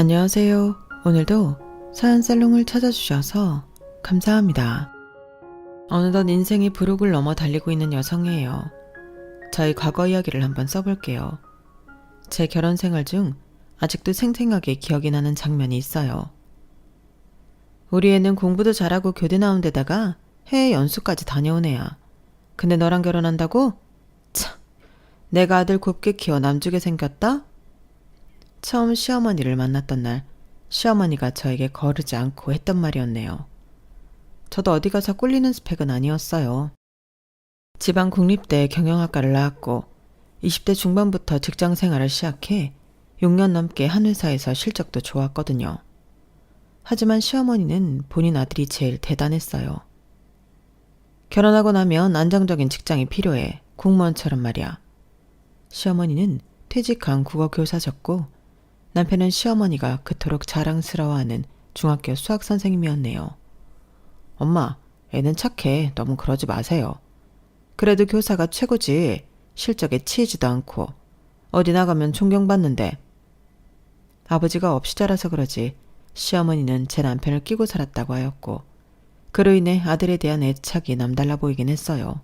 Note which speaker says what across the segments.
Speaker 1: 안녕하세요. 오늘도 사연살롱을 찾아주셔서 감사합니다. 어느덧 인생의 부록을 넘어 달리고 있는 여성이에요. 저희 과거 이야기를 한번 써볼게요. 제 결혼 생활 중 아직도 생생하게 기억이 나는 장면이 있어요. 우리 애는 공부도 잘하고 교대 나온 데다가 해외 연수까지 다녀온 애야. 근데 너랑 결혼한다고? 참, 내가 아들 곱게 키워 남주게 생겼다? 처음 시어머니를 만났던 날 시어머니가 저에게 거르지 않고 했던 말이었네요. 저도 어디 가서 꿀리는 스펙은 아니었어요. 지방 국립대 경영학과를 나왔고 20대 중반부터 직장 생활을 시작해 6년 넘게 한 회사에서 실적도 좋았거든요. 하지만 시어머니는 본인 아들이 제일 대단했어요. 결혼하고 나면 안정적인 직장이 필요해. 공무원처럼 말이야. 시어머니는 퇴직한 국어 교사셨고 남편은 시어머니가 그토록 자랑스러워하는 중학교 수학 선생님이었네요. 엄마, 애는 착해. 너무 그러지 마세요. 그래도 교사가 최고지. 실적에 치이지도 않고. 어디 나가면 존경받는데. 아버지가 없이 자라서 그러지 시어머니는 제 남편을 끼고 살았다고 하였고 그로 인해 아들에 대한 애착이 남달라 보이긴 했어요.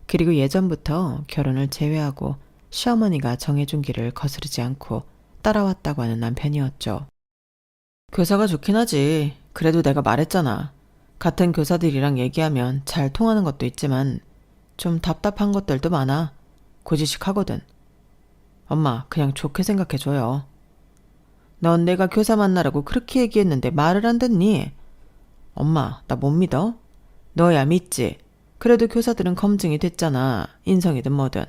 Speaker 1: 그리고 예전부터 결혼을 제외하고 시어머니가 정해준 길을 거스르지 않고 따라왔다고 하는 남편이었죠. 교사가 좋긴 하지. 그래도 내가 말했잖아. 같은 교사들이랑 얘기하면 잘 통하는 것도 있지만 좀 답답한 것들도 많아. 고지식하거든. 엄마, 그냥 좋게 생각해줘요. 넌 내가 교사 만나라고 그렇게 얘기했는데 말을 안 듣니? 엄마, 나 못 믿어? 너야 믿지. 그래도 교사들은 검증이 됐잖아. 인성이든 뭐든.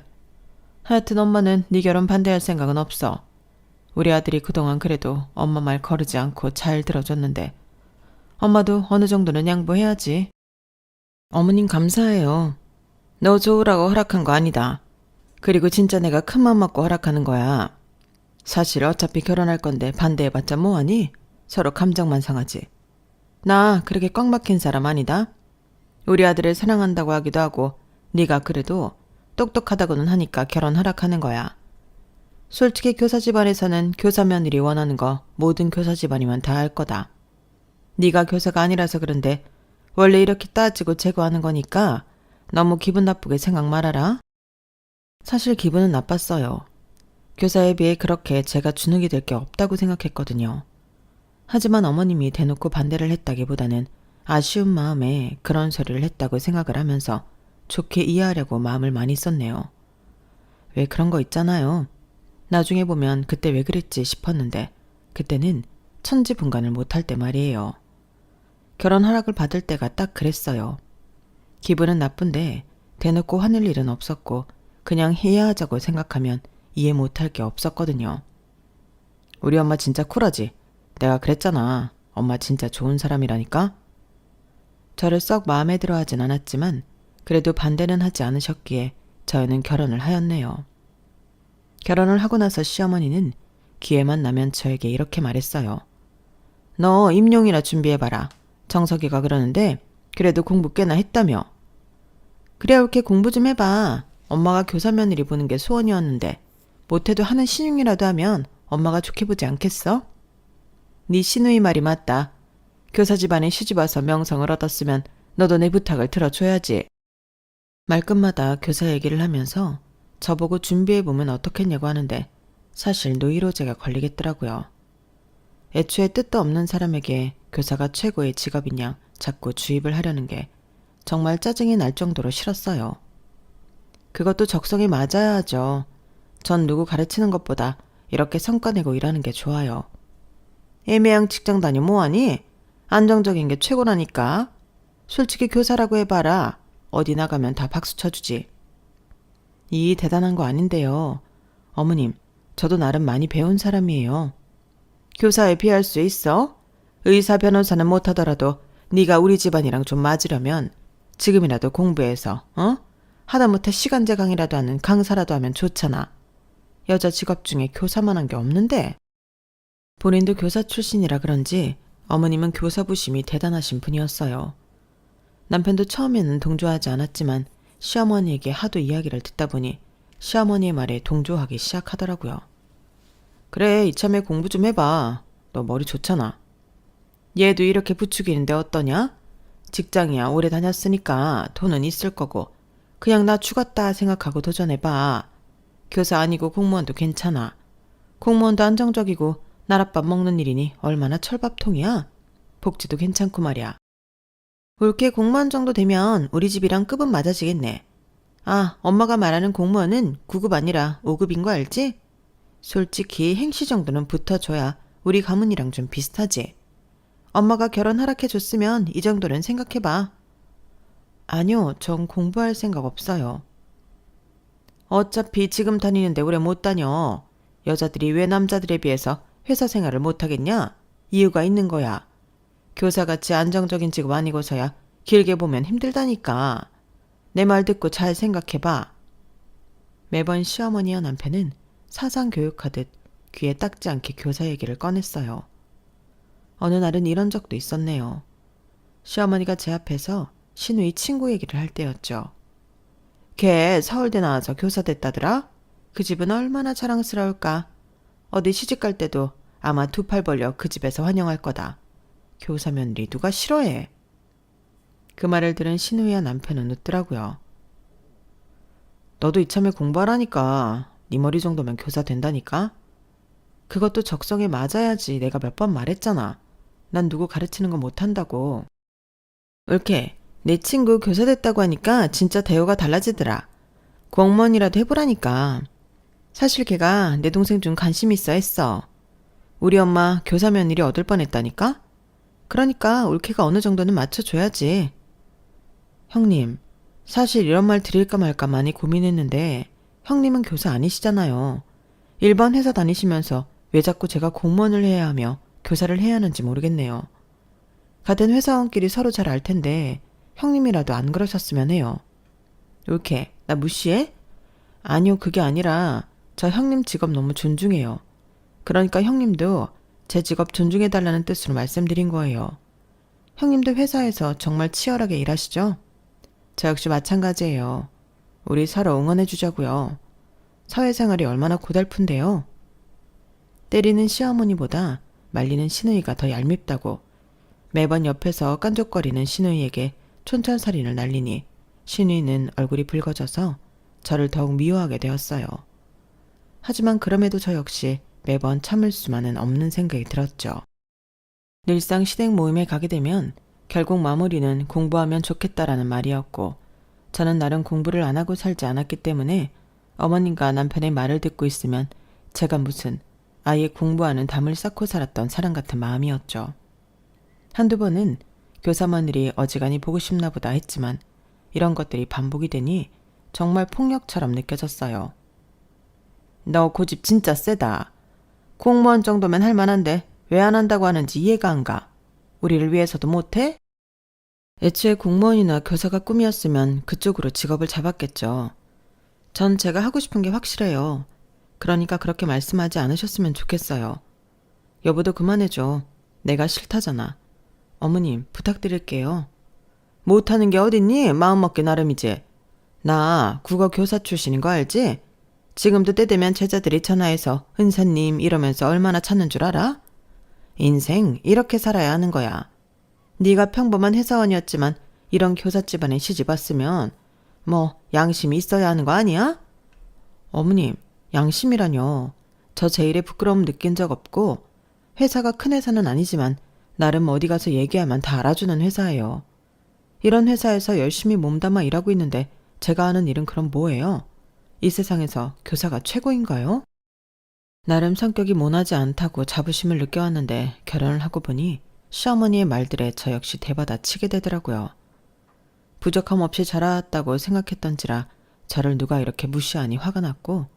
Speaker 1: 하여튼 엄마는 네 결혼 반대할 생각은 없어. 우리 아들이 그동안 그래도 엄마 말 거르지 않고 잘 들어줬는데 엄마도 어느 정도는 양보해야지. 어머님 감사해요. 너 좋으라고 허락한 거 아니다. 그리고 진짜 내가 큰맘 먹고 허락하는 거야. 사실 어차피 결혼할 건데 반대해봤자 뭐하니? 서로 감정만 상하지. 나 그렇게 꽉 막힌 사람 아니다. 우리 아들을 사랑한다고 하기도 하고 네가 그래도 똑똑하다고는 하니까 결혼 허락하는 거야. 솔직히 교사 집안에서는 교사 며느리 원하는 거 모든 교사 집안이면 다 할 거다. 네가 교사가 아니라서 그런데 원래 이렇게 따지고 제거하는 거니까 너무 기분 나쁘게 생각 말아라. 사실 기분은 나빴어요. 교사에 비해 그렇게 제가 주눅이 될 게 없다고 생각했거든요. 하지만 어머님이 대놓고 반대를 했다기보다는 아쉬운 마음에 그런 소리를 했다고 생각을 하면서 좋게 이해하려고 마음을 많이 썼네요. 왜 그런 거 있잖아요. 나중에 보면 그때 왜 그랬지 싶었는데 그때는 천지분간을 못할 때 말이에요. 결혼 허락을 받을 때가 딱 그랬어요. 기분은 나쁜데 대놓고 화낼 일은 없었고 그냥 해야 하자고 생각하면 이해 못할 게 없었거든요. 우리 엄마 진짜 쿨하지? 내가 그랬잖아. 엄마 진짜 좋은 사람이라니까? 저를 썩 마음에 들어 하진 않았지만 그래도 반대는 하지 않으셨기에 저희는 결혼을 하였네요. 결혼을 하고 나서 시어머니는 기회만 나면 저에게 이렇게 말했어요. 너 임용이나 준비해봐라. 정석이가 그러는데 그래도 공부 꽤나 했다며. 그래 이렇게 공부 좀 해봐. 엄마가 교사 며느리 보는 게 소원이었는데 못해도 하는 신용이라도 하면 엄마가 좋게 보지 않겠어? 네 시누이 말이 맞다. 교사 집안에 시집와서 명성을 얻었으면 너도 내 부탁을 들어줘야지. 말끝마다 교사 얘기를 하면서 저보고 준비해보면 어떻겠냐고 하는데 사실 노이로제가 걸리겠더라고요. 애초에 뜻도 없는 사람에게 교사가 최고의 직업인 양 자꾸 주입을 하려는 게 정말 짜증이 날 정도로 싫었어요. 그것도 적성에 맞아야 하죠. 전 누구 가르치는 것보다 이렇게 성과 내고 일하는 게 좋아요. 애매한 직장 다니 뭐하니? 안정적인 게 최고라니까. 솔직히 교사라고 해봐라. 어디 나가면 다 박수 쳐주지. 이 대단한 거 아닌데요. 어머님, 저도 나름 많이 배운 사람이에요. 교사에 비할 수 있어? 의사 변호사는 못하더라도 네가 우리 집안이랑 좀 맞으려면 지금이라도 공부해서 하다못해 시간제 강의라도 하는 강사라도 하면 좋잖아. 여자 직업 중에 교사만 한 게 없는데. 본인도 교사 출신이라 그런지 어머님은 교사 부심이 대단하신 분이었어요. 남편도 처음에는 동조하지 않았지만 시어머니에게 하도 이야기를 듣다 보니 시어머니의 말에 동조하기 시작하더라고요. 그래, 이참에 공부 좀 해봐. 너 머리 좋잖아. 얘도 이렇게 부추기는데 어떠냐? 직장이야 오래 다녔으니까 돈은 있을 거고 그냥 나 죽었다 생각하고 도전해봐. 교사 아니고 공무원도 괜찮아. 공무원도 안정적이고 나랏밥 먹는 일이니 얼마나 철밥통이야. 복지도 괜찮고 말이야. 올케 공무원 정도 되면 우리 집이랑 급은 맞아지겠네. 아, 엄마가 말하는 공무원은 9급 아니라 5급인 거 알지? 솔직히 행시 정도는 붙어줘야 우리 가문이랑 좀 비슷하지. 엄마가 결혼 허락해줬으면 이 정도는 생각해봐. 아니요, 전 공부할 생각 없어요. 어차피 지금 다니는데 오래 못 다녀. 여자들이 왜 남자들에 비해서 회사 생활을 못하겠냐? 이유가 있는 거야. 교사같이 안정적인 직업 아니고서야 길게 보면 힘들다니까. 내 말 듣고 잘 생각해봐. 매번 시어머니와 남편은 사상 교육하듯 귀에 닦지 않게 교사 얘기를 꺼냈어요. 어느 날은 이런 적도 있었네요. 시어머니가 제 앞에서 신우이 친구 얘기를 할 때였죠. 걔 서울대 나와서 교사 됐다더라? 그 집은 얼마나 자랑스러울까. 어디 시집갈 때도 아마 두 팔 벌려 그 집에서 환영할 거다. 교사 며느리 누가 싫어해. 그 말을 들은 신우이와 남편은 웃더라고요. 너도 이참에 공부하라니까. 네 머리 정도면 교사 된다니까. 그것도 적성에 맞아야지. 내가 몇 번 말했잖아. 난 누구 가르치는 거 못한다고. 옳게 내 친구 교사 됐다고 하니까 진짜 대우가 달라지더라. 공무원이라도 해보라니까. 사실 걔가 내 동생 중 관심 있어 했어. 우리 엄마 교사 며느리 얻을 뻔했다니까. 그러니까 올케가 어느 정도는 맞춰줘야지. 형님, 사실 이런 말 드릴까 말까 많이 고민했는데 형님은 교사 아니시잖아요. 일반 회사 다니시면서 왜 자꾸 제가 공무원을 해야 하며 교사를 해야 하는지 모르겠네요. 같은 회사원끼리 서로 잘 알 텐데 형님이라도 안 그러셨으면 해요. 옳게, 나 무시해? 아니요, 그게 아니라 저 형님 직업 너무 존중해요. 그러니까 형님도 제 직업 존중해달라는 뜻으로 말씀드린 거예요. 형님도 회사에서 정말 치열하게 일하시죠? 저 역시 마찬가지예요. 우리 서로 응원해주자고요. 사회생활이 얼마나 고달픈데요. 때리는 시어머니보다 말리는 시누이가 더 얄밉다고 매번 옆에서 깐족거리는 시누이에게 촌철살인을 날리니 시누이는 얼굴이 붉어져서 저를 더욱 미워하게 되었어요. 하지만 그럼에도 저 역시 매번 참을 수만은 없는 생각이 들었죠. 늘상 시댁 모임에 가게 되면 결국 마무리는 공부하면 좋겠다라는 말이었고 저는 나름 공부를 안 하고 살지 않았기 때문에 어머님과 남편의 말을 듣고 있으면 제가 무슨 아예 공부하는 담을 쌓고 살았던 사람 같은 마음이었죠. 한두 번은 교사 며느리 어지간히 보고 싶나 보다 했지만 이런 것들이 반복이 되니 정말 폭력처럼 느껴졌어요. 너 고집 진짜 세다. 공무원 정도면 할 만한데 왜 안 한다고 하는지 이해가 안 가. 우리를 위해서도 못해? 애초에 공무원이나 교사가 꿈이었으면 그쪽으로 직업을 잡았겠죠. 전 제가 하고 싶은 게 확실해요. 그러니까 그렇게 말씀하지 않으셨으면 좋겠어요. 여보도 그만해줘. 내가 싫다잖아. 어머님, 부탁드릴게요. 못하는 게 어딨니? 마음먹기 나름이지. 나 국어 교사 출신인 거 알지? 지금도 때 되면 제자들이 전화해서 은사님 이러면서 얼마나 찾는 줄 알아? 인생 이렇게 살아야 하는 거야. 네가 평범한 회사원이었지만 이런 교사 집안에 시집 왔으면 뭐 양심이 있어야 하는 거 아니야? 어머님, 양심이라뇨. 저 제 일에 부끄러움 느낀 적 없고 회사가 큰 회사는 아니지만 나름 어디 가서 얘기하면 다 알아주는 회사예요. 이런 회사에서 열심히 몸담아 일하고 있는데 제가 하는 일은 그럼 뭐예요? 이 세상에서 교사가 최고인가요? 나름 성격이 모나지 않다고 자부심을 느껴왔는데 결혼을 하고 보니 시어머니의 말들에 저 역시 대받아 치게 되더라고요. 부족함 없이 자라왔다고 생각했던지라 저를 누가 이렇게 무시하니 화가 났고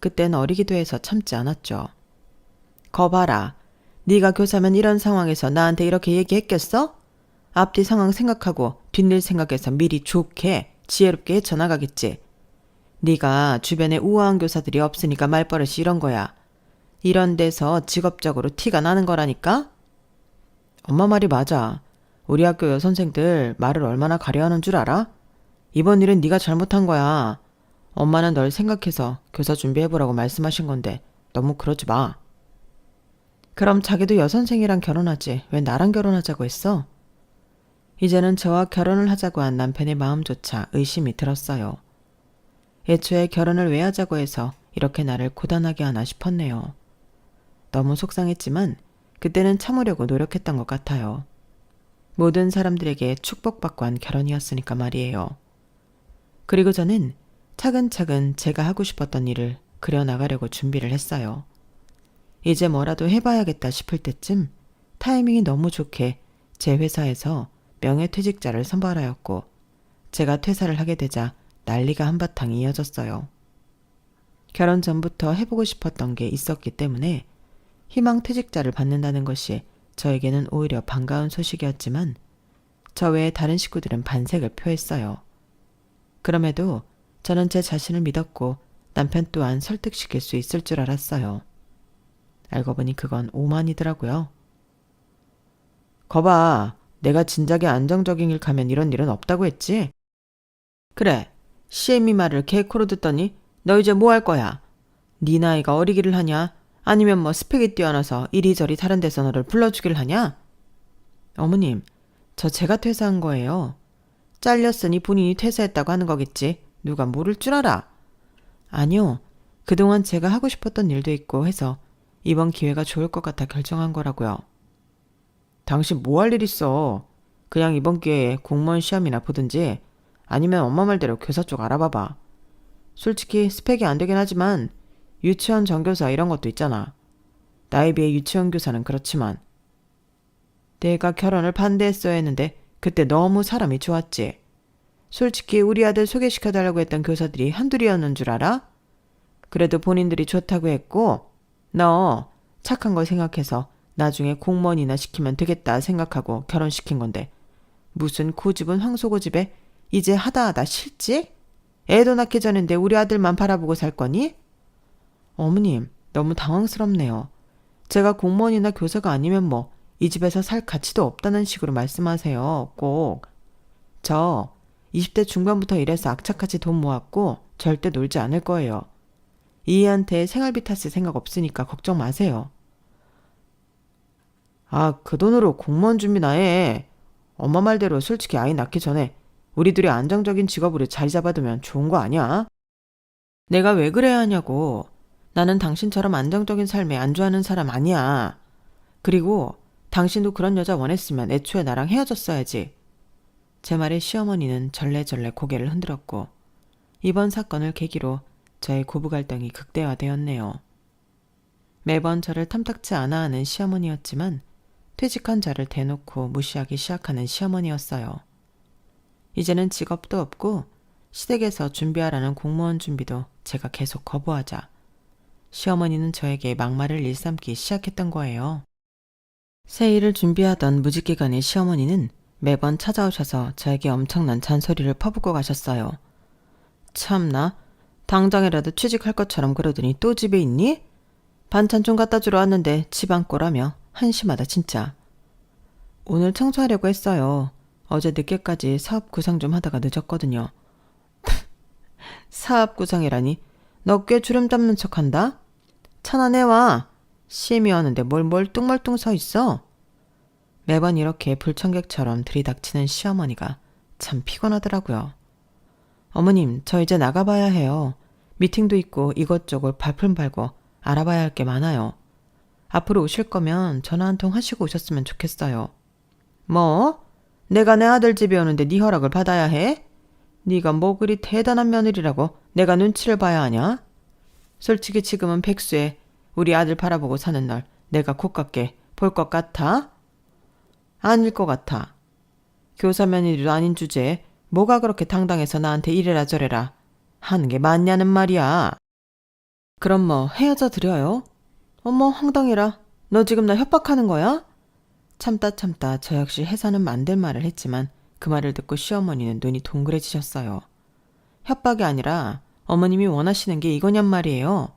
Speaker 1: 그땐 어리기도 해서 참지 않았죠. 거 봐라. 네가 교사면 이런 상황에서 나한테 이렇게 얘기했겠어? 앞뒤 상황 생각하고 뒷일 생각해서 미리 좋게 지혜롭게 헤쳐나가겠지. 네가 주변에 우아한 교사들이 없으니까 말버릇이 이런 거야. 이런 데서 직업적으로 티가 나는 거라니까? 엄마 말이 맞아. 우리 학교 여선생들 말을 얼마나 가려하는 줄 알아? 이번 일은 네가 잘못한 거야. 엄마는 널 생각해서 교사 준비해보라고 말씀하신 건데 너무 그러지 마. 그럼 자기도 여선생이랑 결혼하지 왜 나랑 결혼하자고 했어? 이제는 저와 결혼을 하자고 한 남편의 마음조차 의심이 들었어요. 애초에 결혼을 왜 하자고 해서 이렇게 나를 고단하게 하나 싶었네요. 너무 속상했지만 그때는 참으려고 노력했던 것 같아요. 모든 사람들에게 축복받고 한 결혼이었으니까 말이에요. 그리고 저는 차근차근 제가 하고 싶었던 일을 그려나가려고 준비를 했어요. 이제 뭐라도 해봐야겠다 싶을 때쯤 타이밍이 너무 좋게 제 회사에서 명예퇴직자를 선발하였고 제가 퇴사를 하게 되자 난리가 한바탕 이어졌어요. 결혼 전부터 해보고 싶었던 게 있었기 때문에 희망퇴직자를 받는다는 것이 저에게는 오히려 반가운 소식이었지만 저 외에 다른 식구들은 반색을 표했어요. 그럼에도 저는 제 자신을 믿었고 남편 또한 설득시킬 수 있을 줄 알았어요. 알고 보니 그건 오만이더라고요. 거봐, 내가 진작에 안정적인 일 가면 이런 일은 없다고 했지? 그래, CM이 말을 개코로 듣더니 너 이제 뭐 할 거야? 네 나이가 어리기를 하냐? 아니면 뭐 스펙이 뛰어나서 이리저리 다른 데서 너를 불러주길 하냐? 어머님, 저 제가 퇴사한 거예요. 잘렸으니 본인이 퇴사했다고 하는 거겠지. 누가 모를 줄 알아? 아니요. 그동안 제가 하고 싶었던 일도 있고 해서 이번 기회가 좋을 것 같아 결정한 거라고요. 당신 뭐 할 일 있어? 그냥 이번 기회에 공무원 시험이나 보든지 아니면 엄마 말대로 교사 쪽 알아봐봐. 솔직히 스펙이 안 되긴 하지만 유치원 전교사 이런 것도 있잖아. 나에 비해 유치원 교사는 그렇지만. 내가 결혼을 반대했어야 했는데 그때 너무 사람이 좋았지. 솔직히 우리 아들 소개시켜달라고 했던 교사들이 한둘이었는 줄 알아? 그래도 본인들이 좋다고 했고 너 착한 걸 생각해서 나중에 공무원이나 시키면 되겠다 생각하고 결혼시킨 건데 무슨 고집은 황소고집에 이제 하다하다 실직? 애도 낳기 전인데 우리 아들만 바라보고 살 거니? 어머님, 너무 당황스럽네요. 제가 공무원이나 교사가 아니면 뭐 이 집에서 살 가치도 없다는 식으로 말씀하세요. 꼭. 저 20대 중반부터 일해서 악착같이 돈 모았고 절대 놀지 않을 거예요. 이해한테 생활비 탓을 생각 없으니까 걱정 마세요. 아, 그 돈으로 공무원 준비나 해. 엄마 말대로 솔직히 아이 낳기 전에 우리 둘이 안정적인 직업으로 자리 잡아두면 좋은 거 아니야? 내가 왜 그래야 하냐고. 나는 당신처럼 안정적인 삶에 안주하는 사람 아니야. 그리고 당신도 그런 여자 원했으면 애초에 나랑 헤어졌어야지. 제 말에 시어머니는 절레절레 고개를 흔들었고 이번 사건을 계기로 저의 고부 갈등이 극대화되었네요. 매번 저를 탐탁치 않아 하는 시어머니였지만 퇴직한 저를 대놓고 무시하기 시작하는 시어머니였어요. 이제는 직업도 없고 시댁에서 준비하라는 공무원 준비도 제가 계속 거부하자 시어머니는 저에게 막말을 일삼기 시작했던 거예요. 새 일을 준비하던 무직기간의 시어머니는 매번 찾아오셔서 저에게 엄청난 잔소리를 퍼붓고 가셨어요. 참나, 당장이라도 취직할 것처럼 그러더니 또 집에 있니? 반찬 좀 갖다 주러 왔는데 집안 꼴하며 한심하다 진짜. 오늘 청소하려고 했어요. 어제 늦게까지 사업 구상 좀 하다가 늦었거든요. 사업 구상이라니? 너 꽤 주름 잡는 척한다? 차나 내와. 시엠이 왔는데 뭘 멀뚱멀뚱 서 있어? 매번 이렇게 불청객처럼 들이닥치는 시어머니가 참 피곤하더라고요. 어머님, 저 이제 나가봐야 해요. 미팅도 있고 이것저것 발품 팔고 알아봐야 할 게 많아요. 앞으로 오실 거면 전화 한 통 하시고 오셨으면 좋겠어요. 뭐? 내가 내 아들 집에 오는데 네 허락을 받아야 해? 네가 뭐 그리 대단한 며느리라고 내가 눈치를 봐야 하냐? 솔직히 지금은 백수에 우리 아들 바라보고 사는 날 내가 곱깝게 볼 것 같아? 아닐 것 같아. 교사 며느리도 아닌 주제에 뭐가 그렇게 당당해서 나한테 이래라 저래라 하는 게 맞냐는 말이야. 그럼 뭐 헤어져 드려요? 어머 황당해라. 너 지금 나 협박하는 거야? 참다 저 역시 해서는 안 될 말을 했지만 그 말을 듣고 시어머니는 눈이 동그래지셨어요. 협박이 아니라 어머님이 원하시는 게 이거냔 말이에요.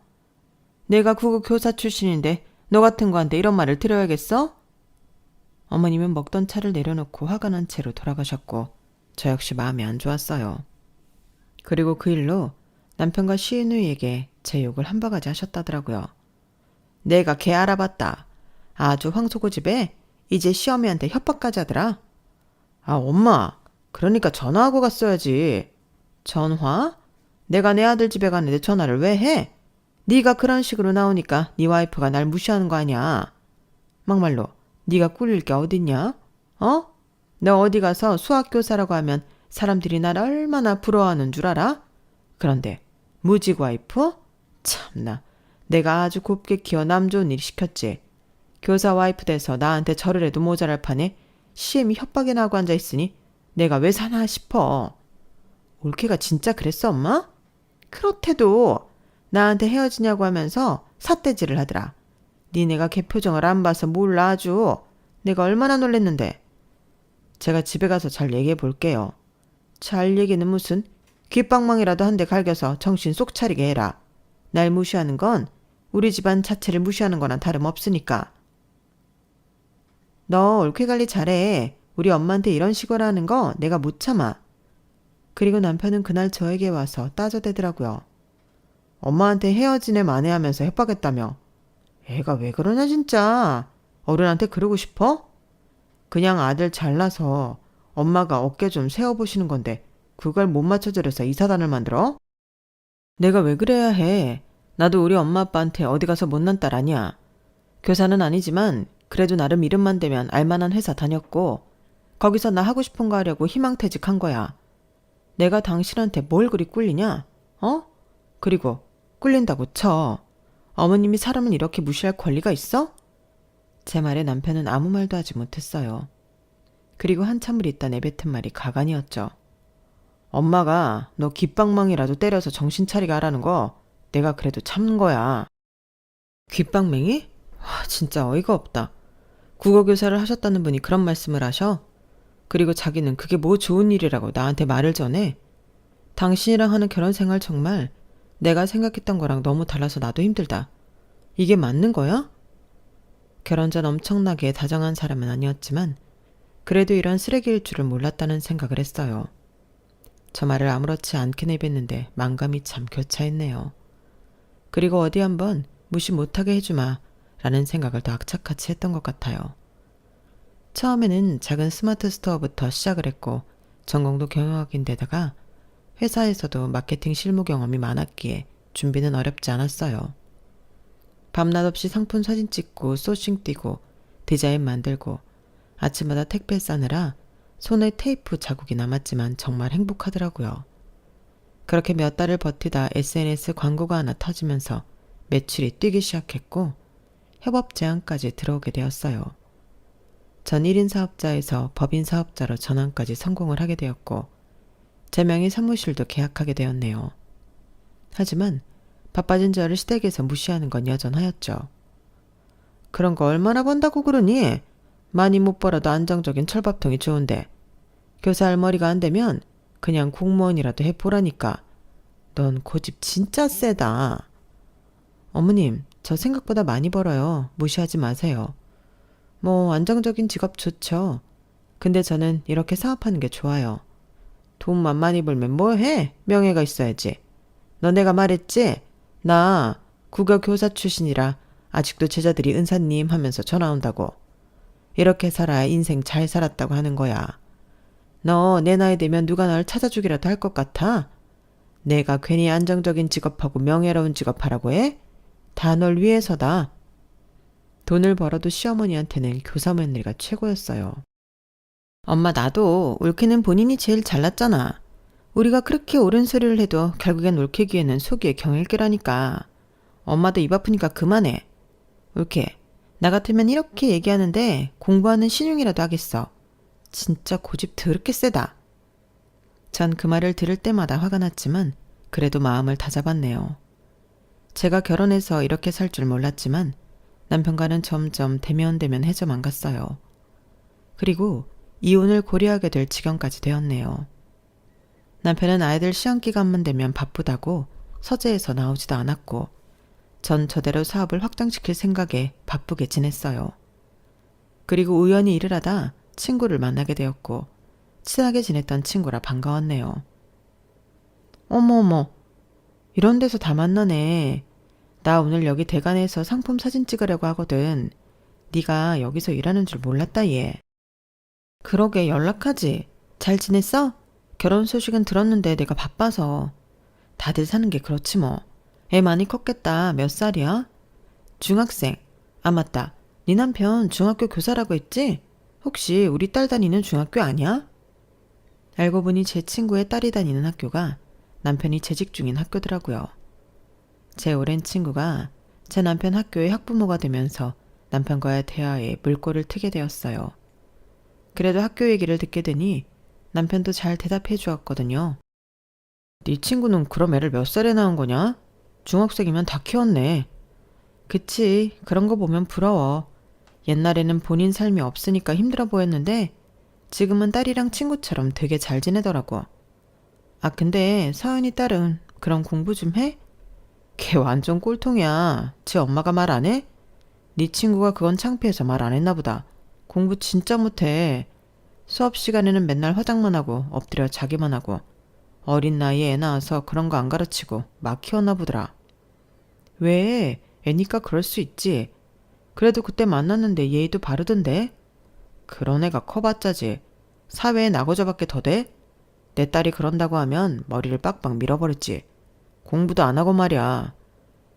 Speaker 1: 내가 구급 교사 출신인데 너 같은 거한테 이런 말을 들어야겠어? 어머님은 먹던 차를 내려놓고 화가 난 채로 돌아가셨고 저 역시 마음이 안 좋았어요. 그리고 그 일로 남편과 시누이에게 제 욕을 한 바가지 하셨다더라고요. 내가 걔 알아봤다. 아주 황소고집에 이제 시어미한테 협박까지 하더라. 아, 엄마. 그러니까 전화하고 갔어야지. 전화? 내가 내 아들 집에 가는데 전화를 왜 해? 네가 그런 식으로 나오니까 네 와이프가 날 무시하는 거 아니야. 막말로 네가 꿀릴 게 어딨냐? 어? 너 어디 가서 수학교사라고 하면 사람들이 날 얼마나 부러워하는 줄 알아? 그런데 무직 와이프? 참나. 내가 아주 곱게 키워 남 좋은 일 시켰지. 교사 와이프 돼서 나한테 절을 해도 모자랄 판에 시엠이 협박에 나고 앉아있으니 내가 왜 사나 싶어. 올케가 진짜 그랬어, 엄마? 그렇대도 나한테 헤어지냐고 하면서 삿대질을 하더라. 니네가 걔 표정을 안 봐서 몰라 아주. 내가 얼마나 놀랬는데. 제가 집에 가서 잘 얘기해 볼게요. 잘 얘기는 무슨. 귓방망이라도 한 대 갈겨서 정신 쏙 차리게 해라. 날 무시하는 건 우리 집안 자체를 무시하는 거나 다름없으니까. 너 올케 관리 잘해. 우리 엄마한테 이런 식으로 하는 거 내가 못 참아. 그리고 남편은 그날 저에게 와서 따져대더라고요. 엄마한테 헤어지네 만회하면서 협박했다며. 애가 왜 그러냐 진짜. 어른한테 그러고 싶어? 그냥 아들 잘나서 엄마가 어깨 좀 세워보시는 건데 그걸 못 맞춰드려서 이 사단을 만들어? 내가 왜 그래야 해. 나도 우리 엄마 아빠한테 어디 가서 못난 딸 아니야. 교사는 아니지만 그래도 나름 이름만 대면 알만한 회사 다녔고 거기서 나 하고 싶은 거 하려고 희망퇴직한 거야. 내가 당신한테 뭘 그리 꿀리냐? 어? 그리고 꿀린다고 쳐. 어머님이 사람을 이렇게 무시할 권리가 있어? 제 말에 남편은 아무 말도 하지 못했어요. 그리고 한참을 있다 내뱉은 말이 가관이었죠. 엄마가 너 귓방망이라도 때려서 정신 차리게 하라는 거 내가 그래도 참는 거야. 귓방맹이? 와, 진짜 어이가 없다. 국어교사를 하셨다는 분이 그런 말씀을 하셔? 그리고 자기는 그게 뭐 좋은 일이라고 나한테 말을 전해? 당신이랑 하는 결혼 생활 정말 내가 생각했던 거랑 너무 달라서 나도 힘들다. 이게 맞는 거야? 결혼 전 엄청나게 다정한 사람은 아니었지만 그래도 이런 쓰레기일 줄을 몰랐다는 생각을 했어요. 저 말을 아무렇지 않게 내뱉는데 만감이 참 교차했네요. 그리고 어디 한번 무시 못하게 해주마 라는 생각을 더 악착같이 했던 것 같아요. 처음에는 작은 스마트 스토어부터 시작을 했고 전공도 경영학인데다가 회사에서도 마케팅 실무 경험이 많았기에 준비는 어렵지 않았어요. 밤낮 없이 상품 사진 찍고 소싱 띄고 디자인 만들고 아침마다 택배 싸느라 손에 테이프 자국이 남았지만 정말 행복하더라고요. 그렇게 몇 달을 버티다 SNS 광고가 하나 터지면서 매출이 뛰기 시작했고 협업 제안까지 들어오게 되었어요. 전 1인 사업자에서 법인 사업자로 전환까지 성공을 하게 되었고 제 명의 사무실도 계약하게 되었네요. 하지만 바빠진 저를 시댁에서 무시하는 건 여전하였죠. 그런 거 얼마나 번다고 그러니? 많이 못 벌어도 안정적인 철밥통이 좋은데 교사할 머리가 안 되면 그냥 공무원이라도 해보라니까. 넌 고집 진짜 세다. 어머님, 저 생각보다 많이 벌어요. 무시하지 마세요. 뭐 안정적인 직업 좋죠. 근데 저는 이렇게 사업하는 게 좋아요. 돈만 많이 벌면 뭐해? 명예가 있어야지. 너 내가 말했지? 나 국어 교사 출신이라 아직도 제자들이 은사님 하면서 전화 온다고. 이렇게 살아야 인생 잘 살았다고 하는 거야. 너 내 나이 되면 누가 널 찾아주기라도 할 것 같아? 내가 괜히 안정적인 직업하고 명예로운 직업하라고 해? 다 널 위해서다. 돈을 벌어도 시어머니한테는 교사 며느리가 최고였어요. 엄마 나도 올케는 본인이 제일 잘났잖아. 우리가 그렇게 옳은 소리를 해도 결국엔 올케 귀에는 속이의 경일게라니까. 엄마도 입 아프니까 그만해. 올케, 나 같으면 이렇게 얘기하는데 공부하는 신용이라도 하겠어. 진짜 고집 더럽게 세다. 전 그 말을 들을 때마다 화가 났지만 그래도 마음을 다잡았네요. 제가 결혼해서 이렇게 살 줄 몰랐지만 남편과는 점점 대면대면해져만 갔어요. 그리고 이혼을 고려하게 될 지경까지 되었네요. 남편은 아이들 시험기간만 되면 바쁘다고 서재에서 나오지도 않았고 전 저대로 사업을 확장시킬 생각에 바쁘게 지냈어요. 그리고 우연히 일을 하다 친구를 만나게 되었고 친하게 지냈던 친구라 반가웠네요. 어머어머, 이런 데서 다 만나네. 나 오늘 여기 대관에서 상품 사진 찍으려고 하거든. 네가 여기서 일하는 줄 몰랐다 얘. 그러게 연락하지. 잘 지냈어? 결혼 소식은 들었는데 내가 바빠서. 다들 사는 게 그렇지 뭐. 애 많이 컸겠다. 몇 살이야? 중학생. 아 맞다. 네 남편 중학교 교사라고 했지? 혹시 우리 딸 다니는 중학교 아니야? 알고 보니 제 친구의 딸이 다니는 학교가 남편이 재직 중인 학교더라고요. 제 오랜 친구가 제 남편 학교의 학부모가 되면서 남편과의 대화에 물꼬를 트게 되었어요. 그래도 학교 얘기를 듣게 되니 남편도 잘 대답해 주었거든요. 네 친구는 그럼 애를 몇 살에 낳은 거냐? 중학생이면 다 키웠네. 그치, 그런 거 보면 부러워. 옛날에는 본인 삶이 없으니까 힘들어 보였는데 지금은 딸이랑 친구처럼 되게 잘 지내더라고. 아 근데 서연이 딸은 그럼 공부 좀 해? 걔 완전 꼴통이야. 지 엄마가 말 안 해? 네 친구가 그건 창피해서 말 안 했나 보다. 공부 진짜 못해. 수업 시간에는 맨날 화장만 하고 엎드려 자기만 하고 어린 나이에 애 낳아서 그런 거 안 가르치고 막 키웠나 보더라. 왜? 애니까 그럴 수 있지. 그래도 그때 만났는데 예의도 바르던데? 그런 애가 커봤자지. 사회에 나고자밖에 더 돼? 내 딸이 그런다고 하면 머리를 빡빡 밀어버렸지. 공부도 안 하고 말이야.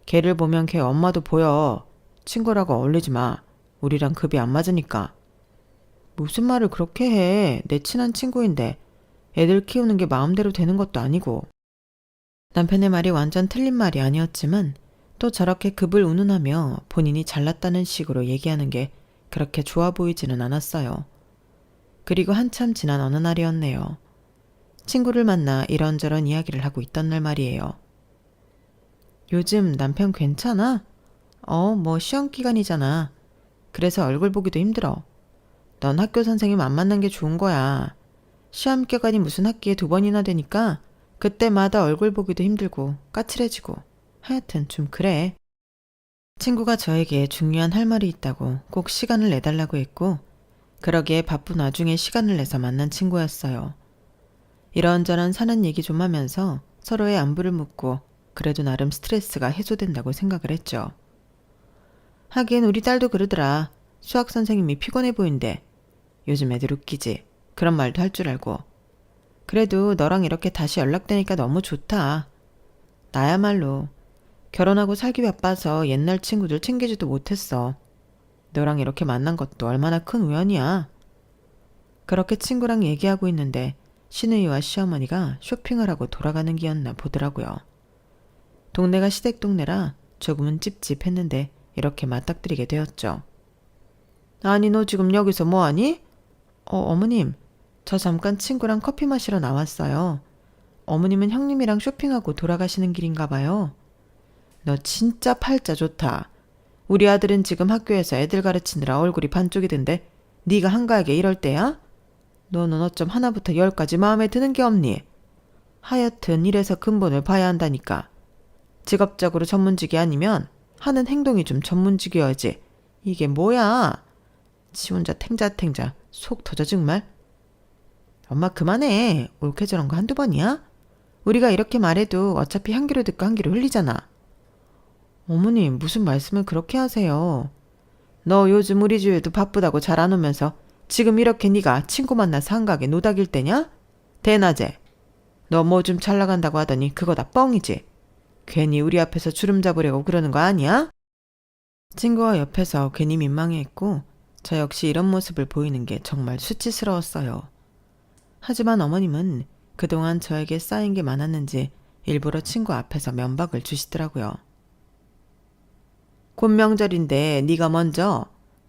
Speaker 1: 걔를 보면 걔 엄마도 보여. 친구라고 어울리지 마. 우리랑 급이 안 맞으니까. 무슨 말을 그렇게 해. 내 친한 친구인데 애들 키우는 게 마음대로 되는 것도 아니고. 남편의 말이 완전 틀린 말이 아니었지만 또 저렇게 급을 운운하며 본인이 잘났다는 식으로 얘기하는 게 그렇게 좋아 보이지는 않았어요. 그리고 한참 지난 어느 날이었네요. 친구를 만나 이런저런 이야기를 하고 있던 날 말이에요. 요즘 남편 괜찮아? 뭐 시험 기간이잖아. 그래서 얼굴 보기도 힘들어. 넌 학교 선생님 안 만난 게 좋은 거야. 시험 기간이 무슨 학기에 2번이나 되니까 그때마다 얼굴 보기도 힘들고 까칠해지고 하여튼 좀 그래. 친구가 저에게 중요한 할 말이 있다고 꼭 시간을 내달라고 했고 그러기에 바쁜 와중에 시간을 내서 만난 친구였어요. 이런저런 사는 얘기 좀 하면서 서로의 안부를 묻고 그래도 나름 스트레스가 해소된다고 생각을 했죠. 하긴 우리 딸도 그러더라. 수학 선생님이 피곤해 보인대. 요즘 애들 웃기지. 그런 말도 할 줄 알고. 그래도 너랑 이렇게 다시 연락되니까 너무 좋다. 나야말로 결혼하고 살기 바빠서 옛날 친구들 챙기지도 못했어. 너랑 이렇게 만난 것도 얼마나 큰 우연이야. 그렇게 친구랑 얘기하고 있는데 시누이와 시어머니가 쇼핑을 하고 돌아가는 기였나 보더라고요. 동네가 시댁 동네라 조금은 찝찝했는데 이렇게 맞닥뜨리게 되었죠. 아니 너 지금 여기서 뭐하니? 어머님 저 잠깐 친구랑 커피 마시러 나왔어요. 어머님은 형님이랑 쇼핑하고 돌아가시는 길인가 봐요. 너 진짜 팔자 좋다. 우리 아들은 지금 학교에서 애들 가르치느라 얼굴이 반쪽이던데 네가 한가하게 이럴 때야? 너는 어쩜 하나부터 10까지 마음에 드는 게 없니? 하여튼 이래서 근본을 봐야 한다니까. 직업적으로 전문직이 아니면 하는 행동이 좀 전문직이어야지. 이게 뭐야? 지 혼자 탱자탱자 속 터져 정말. 엄마 그만해. 옳게 저런 거 한두 번이야? 우리가 이렇게 말해도 어차피 한 귀로 듣고 한 귀로 흘리잖아. 어머님 무슨 말씀을 그렇게 하세요. 너 요즘 우리 집에도 바쁘다고 잘 안 오면서 지금 이렇게 네가 친구 만나서 한가하게 노닥일 때냐? 대낮에. 너 뭐 좀 잘 나간다고 하더니 그거 다 뻥이지. 괜히 우리 앞에서 주름 잡으려고 그러는 거 아니야? 친구와 옆에서 괜히 민망해했고 저 역시 이런 모습을 보이는 게 정말 수치스러웠어요. 하지만 어머님은 그동안 저에게 쌓인 게 많았는지 일부러 친구 앞에서 면박을 주시더라고요. 곧 명절인데 네가 먼저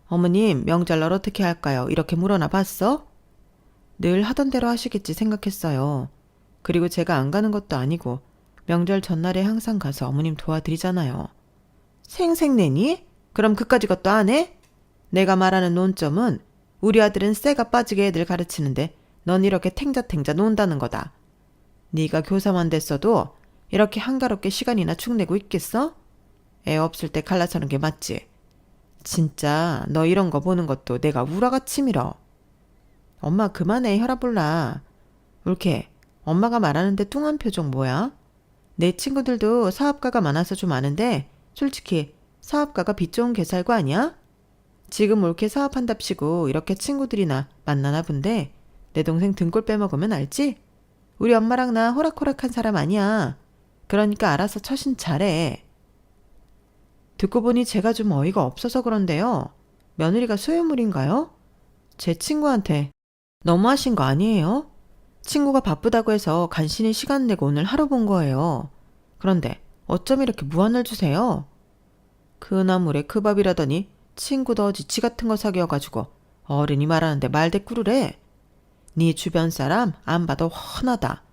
Speaker 1: 어머님 명절날 어떻게 할까요? 이렇게 물어나 봤어? 늘 하던 대로 하시겠지 생각했어요. 그리고 제가 안 가는 것도 아니고 명절 전날에 항상 가서 어머님 도와드리잖아요. 생색내니? 그럼 그까짓 것도 안 해? 내가 말하는 논점은 우리 아들은 쇠가 빠지게 애들 가르치는데 넌 이렇게 탱자탱자 논다는 거다. 네가 교사만 됐어도 이렇게 한가롭게 시간이나 축내고 있겠어? 애 없을 때 갈라서는 게 맞지. 진짜 너 이런 거 보는 것도 내가 우라같이 밀어. 엄마 그만해 혈압 올라. 옳게 엄마가 말하는데 뚱한 표정 뭐야? 내 친구들도 사업가가 많아서 좀 아는데 솔직히 사업가가 빚 좋은 개살구 아니야? 지금 옳게 사업한답시고 이렇게 친구들이나 만나나 본데 내 동생 등골 빼먹으면 알지? 우리 엄마랑 나 호락호락한 사람 아니야. 그러니까 알아서 처신 잘해. 듣고 보니 제가 좀 어이가 없어서 그런데요. 며느리가 소유물인가요? 제 친구한테 너무하신 거 아니에요? 친구가 바쁘다고 해서 간신히 시간 내고 오늘 하루 본 거예요. 그런데 어쩜 이렇게 무안을 주세요? 그 나물에 그 밥이라더니 친구도 어지 지 같은 거 사귀어가지고 어른이 말하는데 말대꾸를 해. 네 주변 사람 안 봐도 훤하다.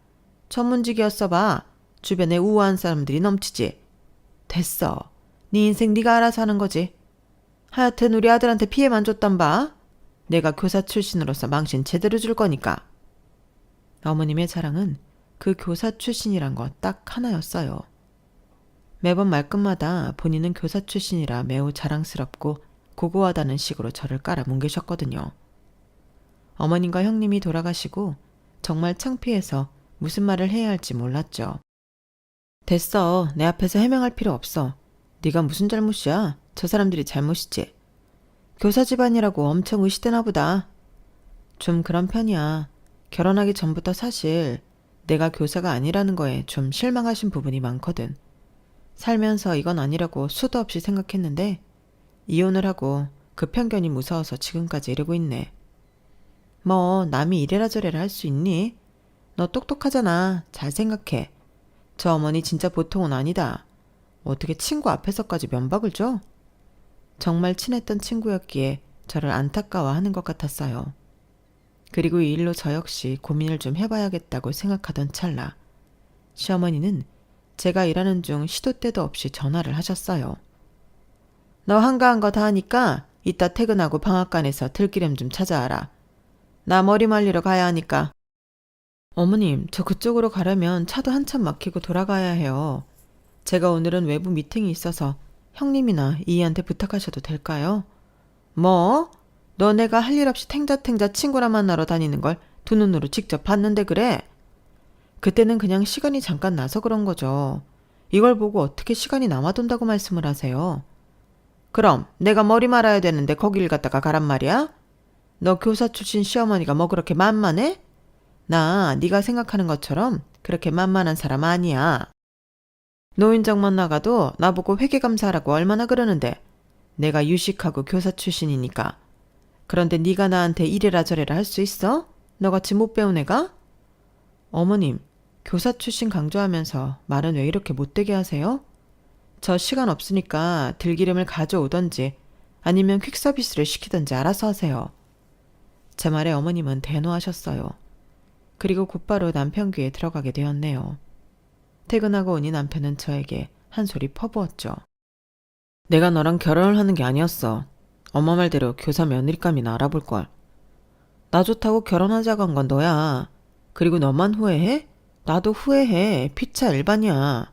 Speaker 1: 전문직이었어 봐. 주변에 우아한 사람들이 넘치지. 됐어. 네 인생 네가 알아서 하는 거지. 하여튼 우리 아들한테 피해만 줬단 봐. 내가 교사 출신으로서 망신 제대로 줄 거니까. 어머님의 자랑은 그 교사 출신이란 거 딱 하나였어요. 매번 말끝마다 본인은 교사 출신이라 매우 자랑스럽고 고고하다는 식으로 저를 깔아뭉개셨거든요. 어머님과 형님이 돌아가시고 정말 창피해서 무슨 말을 해야 할지 몰랐죠. 됐어. 내 앞에서 해명할 필요 없어. 네가 무슨 잘못이야? 저 사람들이 잘못이지. 교사 집안이라고 엄청 의시되나 보다. 좀 그런 편이야. 결혼하기 전부터 사실 내가 교사가 아니라는 거에 좀 실망하신 부분이 많거든. 살면서 이건 아니라고 수도 없이 생각했는데 이혼을 하고 그 편견이 무서워서 지금까지 이러고 있네. 뭐 남이 이래라 저래라 할 수 있니? 너 똑똑하잖아. 잘 생각해. 저 어머니 진짜 보통은 아니다. 어떻게 친구 앞에서까지 면박을 줘? 정말 친했던 친구였기에 저를 안타까워하는 것 같았어요. 그리고 이 일로 저 역시 고민을 좀 해봐야겠다고 생각하던 찰나 시어머니는 제가 일하는 중 시도 때도 없이 전화를 하셨어요. 너 한가한 거 다 하니까 이따 퇴근하고 방앗간에서 들기름 좀 찾아와라. 나 머리 말리러 가야 하니까. 어머님, 저 그쪽으로 가려면 차도 한참 막히고 돌아가야 해요. 제가 오늘은 외부 미팅이 있어서 형님이나 이희한테 부탁하셔도 될까요? 뭐? 너네가 할 일 없이 탱자탱자 친구랑 만나러 다니는 걸 두 눈으로 직접 봤는데 그래? 그때는 그냥 시간이 잠깐 나서 그런 거죠. 이걸 보고 어떻게 시간이 남아돈다고 말씀을 하세요? 그럼 내가 머리 말아야 되는데 거길 갖다가 가란 말이야? 너 교사 출신 시어머니가 뭐 그렇게 만만해? 나 네가 생각하는 것처럼 그렇게 만만한 사람 아니야. 노인정만 나가도 나보고 회계감사하라고 얼마나 그러는데 내가 유식하고 교사 출신이니까. 그런데 네가 나한테 이래라 저래라 할 수 있어? 너같이 못 배운 애가? 어머님, 교사 출신 강조하면서 말은 왜 이렇게 못되게 하세요? 저 시간 없으니까 들기름을 가져오던지 아니면 퀵서비스를 시키던지 알아서 하세요. 제 말에 어머님은 대노하셨어요. 그리고 곧바로 남편 귀에 들어가게 되었네요. 퇴근하고 오니 남편은 저에게 한 소리 퍼부었죠. 내가 너랑 결혼을 하는 게 아니었어. 엄마 말대로 교사 며느리감이나 알아볼걸. 나 좋다고 결혼하자고 한 건 너야. 그리고 너만 후회해? 나도 후회해. 피차 일반이야.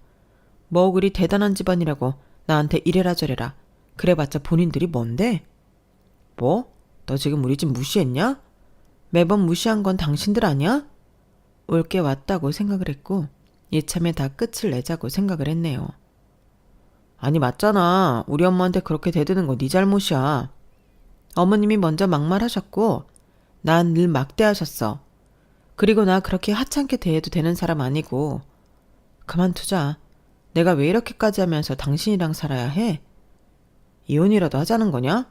Speaker 1: 뭐 그리 대단한 집안이라고 나한테 이래라 저래라. 그래봤자 본인들이 뭔데? 뭐? 너 지금 우리 집 무시했냐? 매번 무시한 건 당신들 아니야? 올 게 왔다고 생각을 했고 이참에 다 끝을 내자고 생각을 했네요. 아니 맞잖아. 우리 엄마한테 그렇게 대드는 거 네 잘못이야. 어머님이 먼저 막말하셨고 난 늘 막대하셨어. 그리고 나 그렇게 하찮게 대해도 되는 사람 아니고. 그만두자. 내가 왜 이렇게까지 하면서 당신이랑 살아야 해? 이혼이라도 하자는 거냐?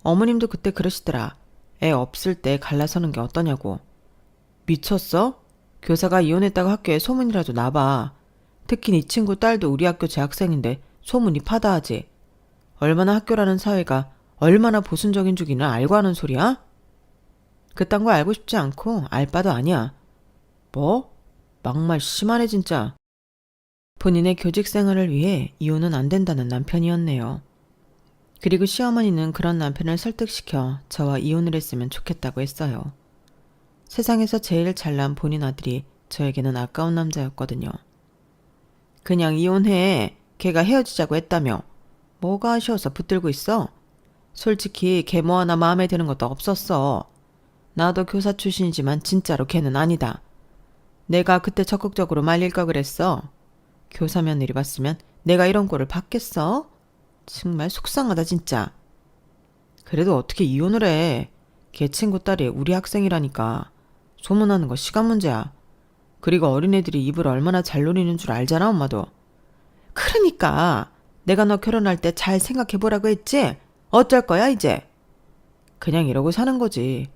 Speaker 1: 어머님도 그때 그러시더라. 애 없을 때 갈라서는 게 어떠냐고. 미쳤어? 교사가 이혼했다고 학교에 소문이라도 나봐. 특히 네 친구 딸도 우리 학교 재학생인데 소문이 파다하지. 얼마나 학교라는 사회가 얼마나 보수적인 주기는 알고 하는 소리야? 그딴 거 알고 싶지 않고 알 바도 아니야. 뭐? 막말 심하네 진짜. 본인의 교직 생활을 위해 이혼은 안 된다는 남편이었네요. 그리고 시어머니는 그런 남편을 설득시켜 저와 이혼을 했으면 좋겠다고 했어요. 세상에서 제일 잘난 본인 아들이 저에게는 아까운 남자였거든요. 그냥 이혼해. 걔가 헤어지자고 했다며. 뭐가 아쉬워서 붙들고 있어? 솔직히 걔 뭐 하나 마음에 드는 것도 없었어. 나도 교사 출신이지만 진짜로 걔는 아니다. 내가 그때 적극적으로 말릴 걸 그랬어. 교사 며느리 봤으면 내가 이런 꼴을 받겠어? 정말 속상하다 진짜. 그래도 어떻게 이혼을 해. 걔 친구 딸이 우리 학생이라니까. 소문나는 거 시간 문제야. 그리고 어린애들이 입을 얼마나 잘 노리는 줄 알잖아, 엄마도. 그러니까 내가 너 결혼할 때 잘 생각해보라고 했지? 어쩔 거야 이제? 그냥 이러고 사는 거지.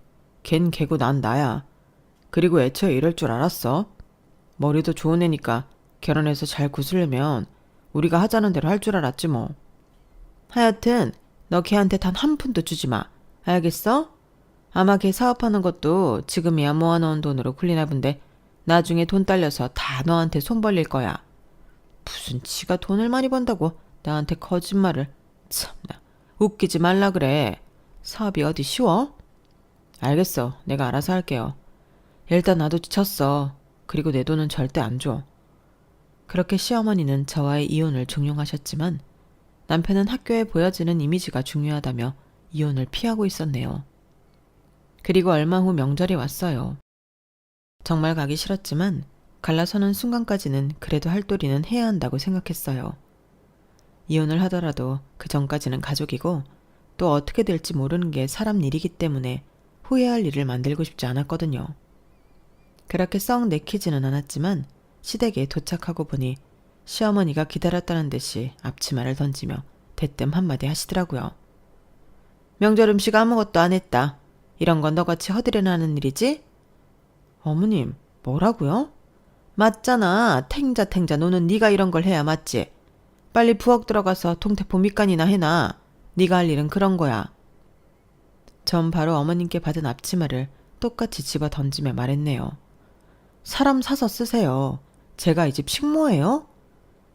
Speaker 1: 걘 걔고 난 나야. 그리고 애초에 이럴 줄 알았어. 머리도 좋은 애니까 결혼해서 잘 구슬려면 우리가 하자는 대로 할 줄 알았지 뭐. 하여튼 너 걔한테 단 한 푼도 주지 마. 알겠어? 아마 걔 사업하는 것도 지금이야 모아놓은 돈으로 굴리나 본데 나중에 돈 딸려서 다 너한테 손 벌릴 거야. 무슨 지가 돈을 많이 번다고 나한테 거짓말을. 참나. 웃기지 말라 그래. 사업이 어디 쉬워? 알겠어. 내가 알아서 할게요. 일단 나도 지쳤어. 그리고 내 돈은 절대 안 줘. 그렇게 시어머니는 저와의 이혼을 종용하셨지만 남편은 학교에 보여지는 이미지가 중요하다며 이혼을 피하고 있었네요. 그리고 얼마 후 명절이 왔어요. 정말 가기 싫었지만 갈라서는 순간까지는 그래도 할 도리는 해야 한다고 생각했어요. 이혼을 하더라도 그 전까지는 가족이고 또 어떻게 될지 모르는 게 사람 일이기 때문에 후회할 일을 만들고 싶지 않았거든요. 그렇게 썩 내키지는 않았지만 시댁에 도착하고 보니 시어머니가 기다렸다는 듯이 앞치마를 던지며 대뜸 한마디 하시더라고요. 명절 음식 아무것도 안 했다. 이런 건 너같이 허드레나 하는 일이지? 어머님, 뭐라고요? 맞잖아. 탱자 너는 네가 이런 걸 해야 맞지. 빨리 부엌 들어가서 동태포 밑간이나 해놔. 네가 할 일은 그런 거야. 전 바로 어머님께 받은 앞치마를 똑같이 집어 던지며 말했네요. 사람 사서 쓰세요. 제가 이 집 식모예요?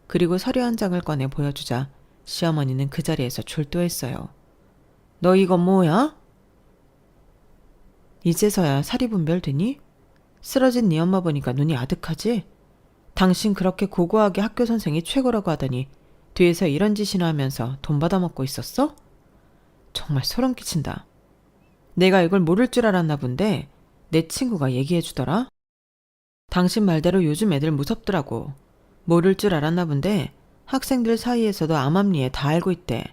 Speaker 1: 그리고 서류 한 장을 꺼내 보여주자 시어머니는 그 자리에서 졸도했어요. 너 이거 뭐야? 이제서야 사리 분별되니? 쓰러진 네 엄마 보니까 눈이 아득하지? 당신 그렇게 고고하게 학교 선생이 최고라고 하더니 뒤에서 이런 짓이나 하면서 돈 받아먹고 있었어? 정말 소름 끼친다. 내가 이걸 모를 줄 알았나 본데 내 친구가 얘기해 주더라. 당신 말대로 요즘 애들 무섭더라고. 모를 줄 알았나 본데 학생들 사이에서도 암암리에 다 알고 있대.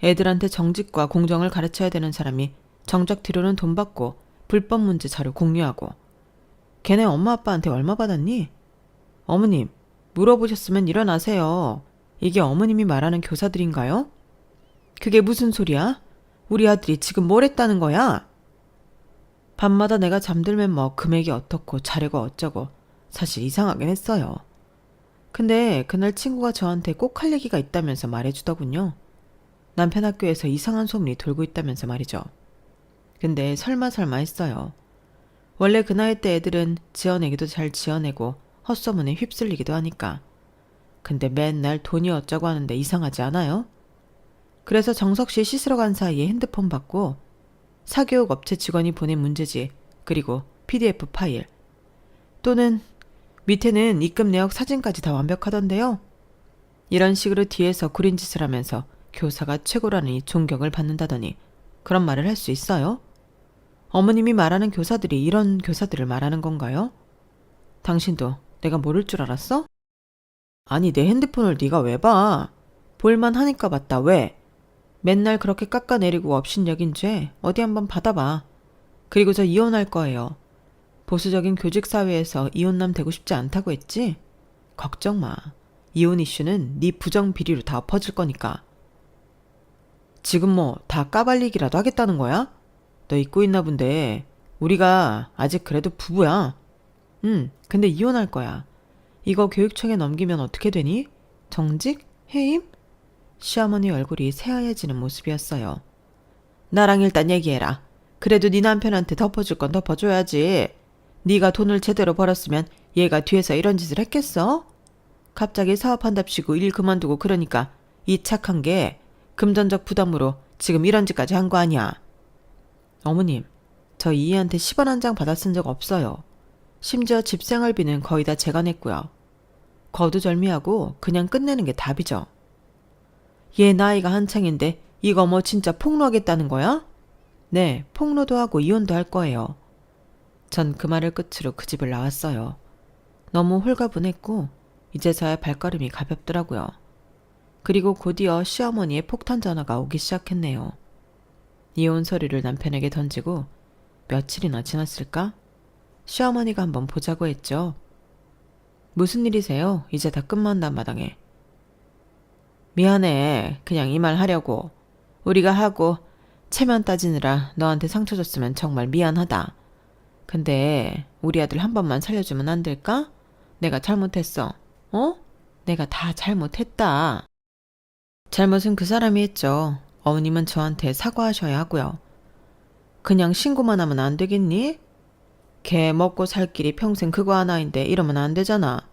Speaker 1: 애들한테 정직과 공정을 가르쳐야 되는 사람이 정작 뒤로는 돈 받고 불법 문제 자료 공유하고. 걔네 엄마 아빠한테 얼마 받았니? 어머님, 물어보셨으면 일어나세요. 이게 어머님이 말하는 교사들인가요? 그게 무슨 소리야? 우리 아들이 지금 뭘 했다는 거야? 밤마다 내가 잠들면 뭐 금액이 어떻고 자료가 어쩌고 사실 이상하긴 했어요. 근데 그날 친구가 저한테 꼭 할 얘기가 있다면서 말해주더군요. 남편 학교에서 이상한 소문이 돌고 있다면서 말이죠. 근데 설마 했어요. 원래 그 나이 때 애들은 지어내기도 잘 지어내고 헛소문에 휩쓸리기도 하니까. 근데 맨날 돈이 어쩌고 하는데 이상하지 않아요? 그래서 정석 씨 씻으러 간 사이에 핸드폰 받고 사교육 업체 직원이 보낸 문제지, 그리고 PDF 파일, 또는 밑에는 입금 내역 사진까지 다 완벽하던데요. 이런 식으로 뒤에서 구린 짓을 하면서 교사가 최고라니 존경을 받는다더니 그런 말을 할 수 있어요? 어머님이 말하는 교사들이 이런 교사들을 말하는 건가요? 당신도 내가 모를 줄 알았어? 아니, 내 핸드폰을 네가 왜 봐? 볼만 하니까 봤다. 왜? 맨날 그렇게 깎아내리고 업신여긴 죄 어디 한번 받아봐. 그리고 저 이혼할 거예요. 보수적인 교직사회에서 이혼남 되고 싶지 않다고 했지? 걱정 마. 이혼 이슈는 네 부정 비리로 다 엎어질 거니까. 지금 뭐 다 까발리기라도 하겠다는 거야? 너 잊고 있나 본데 우리가 아직 그래도 부부야. 근데 이혼할 거야. 이거 교육청에 넘기면 어떻게 되니? 정직? 해임? 시어머니 얼굴이 새하얘지는 모습이었어요. 나랑 일단 얘기해라. 그래도 네 남편한테 덮어줄 건 덮어줘야지. 네가 돈을 제대로 벌었으면 얘가 뒤에서 이런 짓을 했겠어? 갑자기 사업한답시고 일 그만두고 그러니까 이 착한 게 금전적 부담으로 지금 이런 짓까지 한 거 아니야. 어머님, 저 이희한테 10원 한 장 받아 쓴 적 없어요. 심지어 집 생활비는 거의 다 제가 냈고요. 거두절미하고 그냥 끝내는 게 답이죠. 얘 나이가 한창인데 이거 뭐 진짜 폭로하겠다는 거야? 네, 폭로도 하고 이혼도 할 거예요. 전 그 말을 끝으로 그 집을 나왔어요. 너무 홀가분했고 이제서야 발걸음이 가볍더라고요. 그리고 곧이어 시어머니의 폭탄 전화가 오기 시작했네요. 이혼 서류를 남편에게 던지고 며칠이나 지났을까? 시어머니가 한번 보자고 했죠. 무슨 일이세요? 이제 다 끝만난 마당에. 미안해. 그냥 이 말 하려고. 우리가 하고 체면 따지느라 너한테 상처 줬으면 정말 미안하다. 근데 우리 아들 한 번만 살려주면 안 될까? 내가 잘못했어. 어? 내가 다 잘못했다. 잘못은 그 사람이 했죠. 어머님은 저한테 사과하셔야 하고요. 그냥 신고만 하면 안 되겠니? 걔 먹고 살 길이 평생 그거 하나인데 이러면 안 되잖아.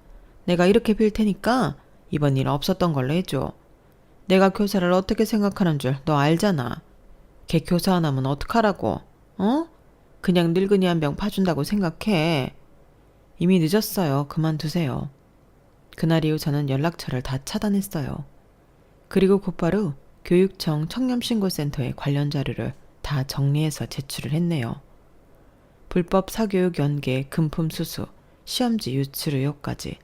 Speaker 1: 내가 이렇게 빌 테니까 이번 일 없었던 걸로 해줘. 내가 교사를 어떻게 생각하는 줄 너 알잖아. 걔 교사 하나면 어떡하라고? 어? 그냥 늙은이 한 병 파준다고 생각해. 이미 늦었어요. 그만두세요. 그날 이후 저는 연락처를 다 차단했어요. 그리고 곧바로 교육청 청렴신고센터에 관련 자료를 다 정리해서 제출을 했네요. 불법 사교육 연계, 금품 수수, 시험지 유출 의혹까지.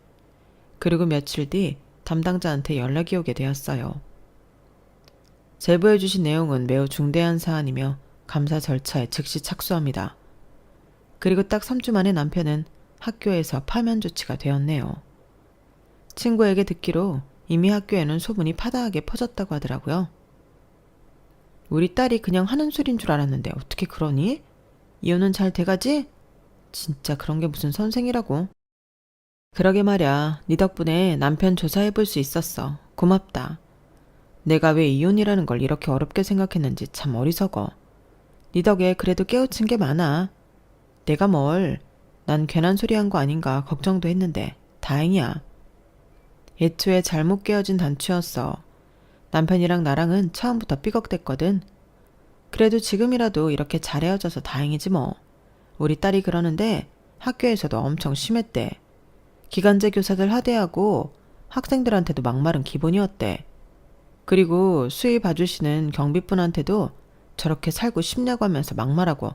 Speaker 1: 그리고 며칠 뒤 담당자한테 연락이 오게 되었어요. 제보해 주신 내용은 매우 중대한 사안이며 감사 절차에 즉시 착수합니다. 그리고 딱 3주 만에 남편은 학교에서 파면 조치가 되었네요. 친구에게 듣기로 이미 학교에는 소문이 파다하게 퍼졌다고 하더라고요. 우리 딸이 그냥 하는 소린 줄 알았는데 어떻게 그러니? 이혼은 잘 돼가지? 진짜 그런 게 무슨 선생이라고. 그러게 말야. 네 덕분에 남편 조사해볼 수 있었어. 고맙다. 내가 왜 이혼이라는 걸 이렇게 어렵게 생각했는지 참 어리석어. 네 덕에 그래도 깨우친 게 많아. 내가 뭘, 난 괜한 소리 한 거 아닌가 걱정도 했는데 다행이야. 애초에 잘못 깨어진 단추였어. 남편이랑 나랑은 처음부터 삐걱댔거든. 그래도 지금이라도 이렇게 잘 헤어져서 다행이지 뭐. 우리 딸이 그러는데 학교에서도 엄청 심했대. 기간제 교사들 하대하고 학생들한테도 막말은 기본이었대. 그리고 수의 봐주시는 경비분한테도 저렇게 살고 싶냐고 하면서 막말하고.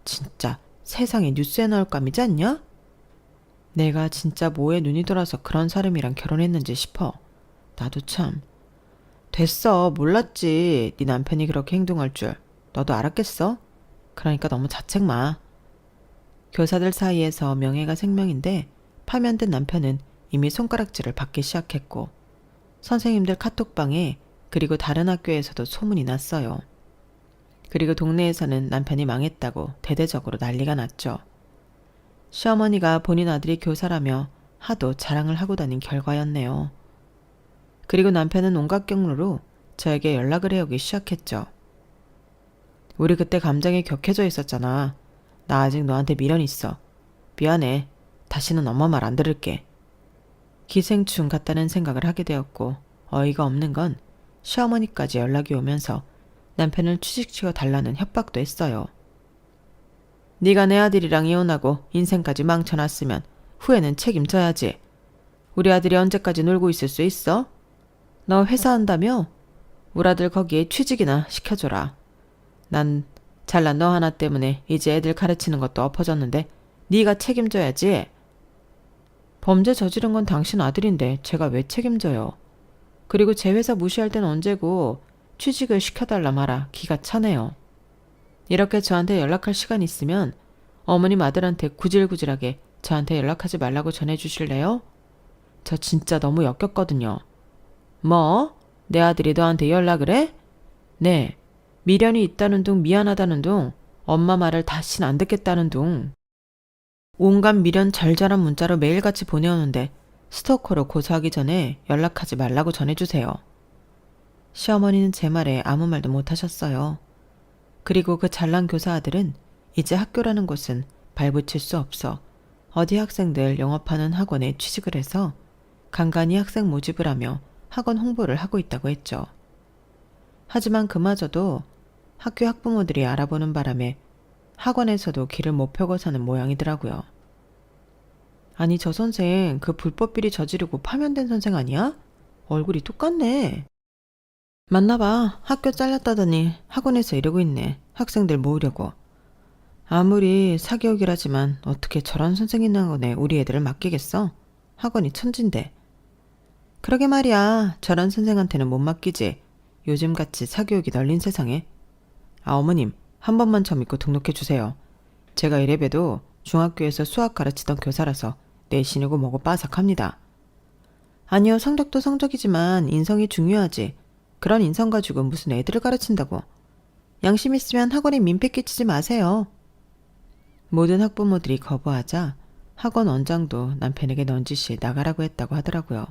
Speaker 1: 진짜 세상에 뉴스에 나올 감이지 않냐? 내가 진짜 뭐에 눈이 돌아서 그런 사람이랑 결혼했는지 싶어. 나도 참. 됐어. 몰랐지. 네 남편이 그렇게 행동할 줄. 너도 알았겠어? 그러니까 너무 자책 마. 교사들 사이에서 명예가 생명인데 파면된 남편은 이미 손가락질을 받기 시작했고 선생님들 카톡방에 그리고 다른 학교에서도 소문이 났어요. 그리고 동네에서는 남편이 망했다고 대대적으로 난리가 났죠. 시어머니가 본인 아들이 교사라며 하도 자랑을 하고 다닌 결과였네요. 그리고 남편은 온갖 경로로 저에게 연락을 해오기 시작했죠. 우리 그때 감정이 격해져 있었잖아. 나 아직 너한테 미련 있어. 미안해. 다시는 엄마 말 안 들을게. 기생충 같다는 생각을 하게 되었고 어이가 없는 건 시어머니까지 연락이 오면서 남편을 취직시켜 달라는 협박도 했어요. 네가 내 아들이랑 이혼하고 인생까지 망쳐놨으면 후회는 책임져야지. 우리 아들이 언제까지 놀고 있을 수 있어? 너 회사 한다며? 우리 아들 거기에 취직이나 시켜줘라. 난 잘난 너 하나 때문에 이제 애들 가르치는 것도 엎어졌는데 네가 책임져야지. 범죄 저지른 건 당신 아들인데 제가 왜 책임져요. 그리고 제 회사 무시할 땐 언제고 취직을 시켜달라 마라 기가 차네요. 이렇게 저한테 연락할 시간 있으면 어머님 아들한테 구질구질하게 저한테 연락하지 말라고 전해주실래요? 저 진짜 너무 역겹거든요. 뭐? 내 아들이 너한테 연락을 해? 네. 미련이 있다는 둥 미안하다는 둥 엄마 말을 다신 안 듣겠다는 둥 온갖 미련 절절한 문자로 매일같이 보내오는데 스토커로 고소하기 전에 연락하지 말라고 전해주세요. 시어머니는 제 말에 아무 말도 못하셨어요. 그리고 그 잘난 교사 아들은 이제 학교라는 곳은 발붙일 수 없어 어디 학생들 영업하는 학원에 취직을 해서 간간히 학생 모집을 하며 학원 홍보를 하고 있다고 했죠. 하지만 그마저도 학교 학부모들이 알아보는 바람에 학원에서도 길을 못 펴고 사는 모양이더라고요. 아니 저 선생 그 불법 비리 저지르고 파면된 선생 아니야? 얼굴이 똑같네. 맞나봐. 학교 잘렸다더니 학원에서 이러고 있네. 학생들 모으려고. 아무리 사교육이라지만 어떻게 저런 선생님 학원에 우리 애들을 맡기겠어? 학원이 천진데. 그러게 말이야. 저런 선생한테는 못 맡기지. 요즘같이 사교육이 널린 세상에. 어머님, 한 번만 저 믿고 등록해주세요. 제가 이래봬도 중학교에서 수학 가르치던 교사라서 내신이고 뭐고 빠삭합니다. 아니요, 성적도 성적이지만 인성이 중요하지. 그런 인성 가지고 무슨 애들을 가르친다고. 양심 있으면 학원에 민폐 끼치지 마세요. 모든 학부모들이 거부하자 학원 원장도 남편에게 넌지시 나가라고 했다고 하더라고요.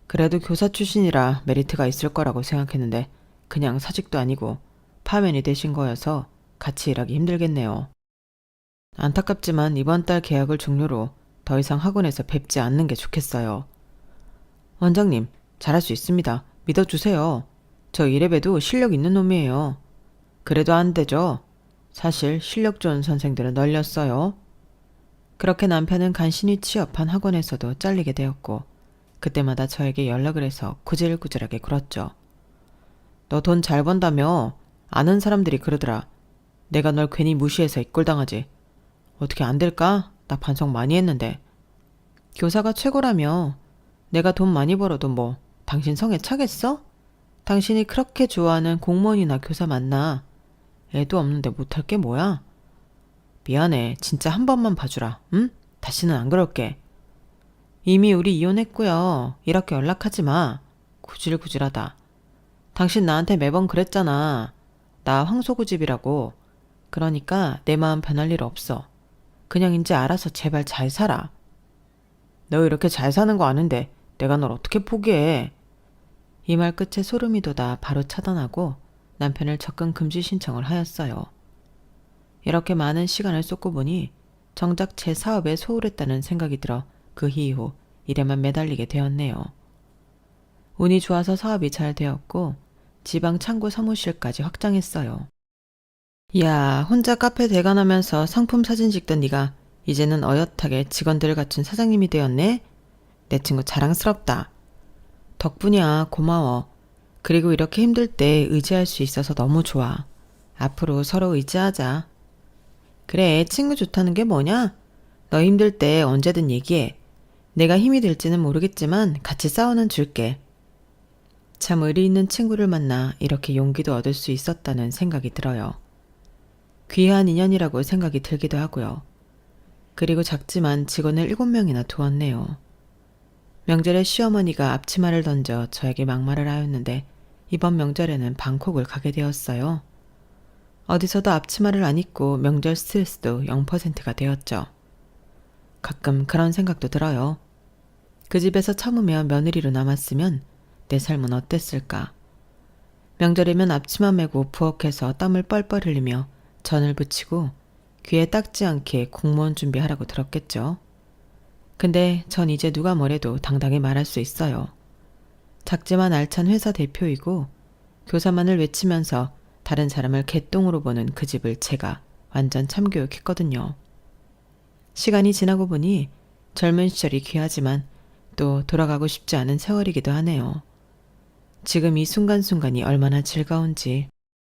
Speaker 1: 그래도 교사 출신이라 메리트가 있을 거라고 생각했는데 그냥 사직도 아니고 파면이 되신 거여서 같이 일하기 힘들겠네요. 안타깝지만 이번 달 계약을 종료로 더 이상 학원에서 뵙지 않는 게 좋겠어요. 원장님, 잘할 수 있습니다. 믿어주세요. 저 이래봬도 실력 있는 놈이에요. 그래도 안 되죠. 사실 실력 좋은 선생들은 널렸어요. 그렇게 남편은 간신히 취업한 학원에서도 잘리게 되었고 그때마다 저에게 연락을 해서 구질구질하게 굴었죠. 너 돈 잘 번다며? 아는 사람들이 그러더라. 내가 널 괜히 무시해서 이꼴당하지. 어떻게 안 될까? 나 반성 많이 했는데. 교사가 최고라며. 내가 돈 많이 벌어도 뭐 당신 성에 차겠어? 당신이 그렇게 좋아하는 공무원이나 교사 만나. 애도 없는데 못할 게 뭐야? 미안해. 진짜 한 번만 봐주라. 응? 다시는 안 그럴게. 이미 우리 이혼했고요. 이렇게 연락하지 마. 구질구질하다. 당신 나한테 매번 그랬잖아. 나 황소고집이라고. 그러니까 내 마음 변할 일 없어. 그냥 이제 알아서 제발 잘 살아. 너 이렇게 잘 사는 거 아는데 내가 널 어떻게 포기해. 이 말 끝에 소름이 돋아 바로 차단하고 남편을 접근 금지 신청을 하였어요. 이렇게 많은 시간을 쏟고 보니 정작 제 사업에 소홀했다는 생각이 들어 그 이후 일에만 매달리게 되었네요. 운이 좋아서 사업이 잘 되었고 지방 창고 사무실까지 확장했어요. 이야, 혼자 카페 대관하면서 상품 사진 찍던 네가 이제는 어엿하게 직원들을 갖춘 사장님이 되었네? 내 친구 자랑스럽다. 덕분이야, 고마워. 그리고 이렇게 힘들 때 의지할 수 있어서 너무 좋아. 앞으로 서로 의지하자. 그래, 친구 좋다는 게 뭐냐? 너 힘들 때 언제든 얘기해. 내가 힘이 될지는 모르겠지만 같이 싸우는 줄게. 참 의리 있는 친구를 만나 이렇게 용기도 얻을 수 있었다는 생각이 들어요. 귀한 인연이라고 생각이 들기도 하고요. 그리고 작지만 직원을 7명이나 두었네요. 명절에 시어머니가 앞치마를 던져 저에게 막말을 하였는데 이번 명절에는 방콕을 가게 되었어요. 어디서도 앞치마를 안 입고 명절 스트레스도 0%가 되었죠. 가끔 그런 생각도 들어요. 그 집에서 참으며 며느리로 남았으면 내 삶은 어땠을까. 명절이면 앞치마 메고 부엌에서 땀을 뻘뻘 흘리며 전을 부치고 귀에 닦지 않게 공무원 준비하라고 들었겠죠. 근데 전 이제 누가 뭐래도 당당히 말할 수 있어요. 작지만 알찬 회사 대표이고 교사만을 외치면서 다른 사람을 개똥으로 보는 그 집을 제가 완전 참교육했거든요. 시간이 지나고 보니 젊은 시절이 귀하지만 또 돌아가고 싶지 않은 세월이기도 하네요. 지금 이 순간순간이 얼마나 즐거운지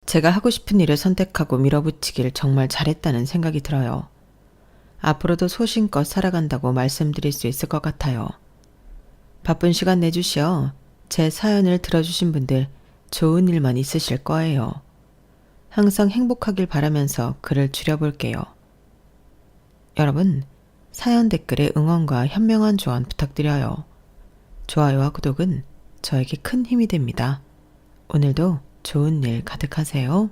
Speaker 1: 제가 하고 싶은 일을 선택하고 밀어붙이길 정말 잘했다는 생각이 들어요. 앞으로도 소신껏 살아간다고 말씀드릴 수 있을 것 같아요. 바쁜 시간 내주시어 제 사연을 들어주신 분들 좋은 일만 있으실 거예요. 항상 행복하길 바라면서 글을 줄여볼게요. 여러분, 사연 댓글에 응원과 현명한 조언 부탁드려요. 좋아요와 구독은 저에게 큰 힘이 됩니다. 오늘도 좋은 일 가득하세요.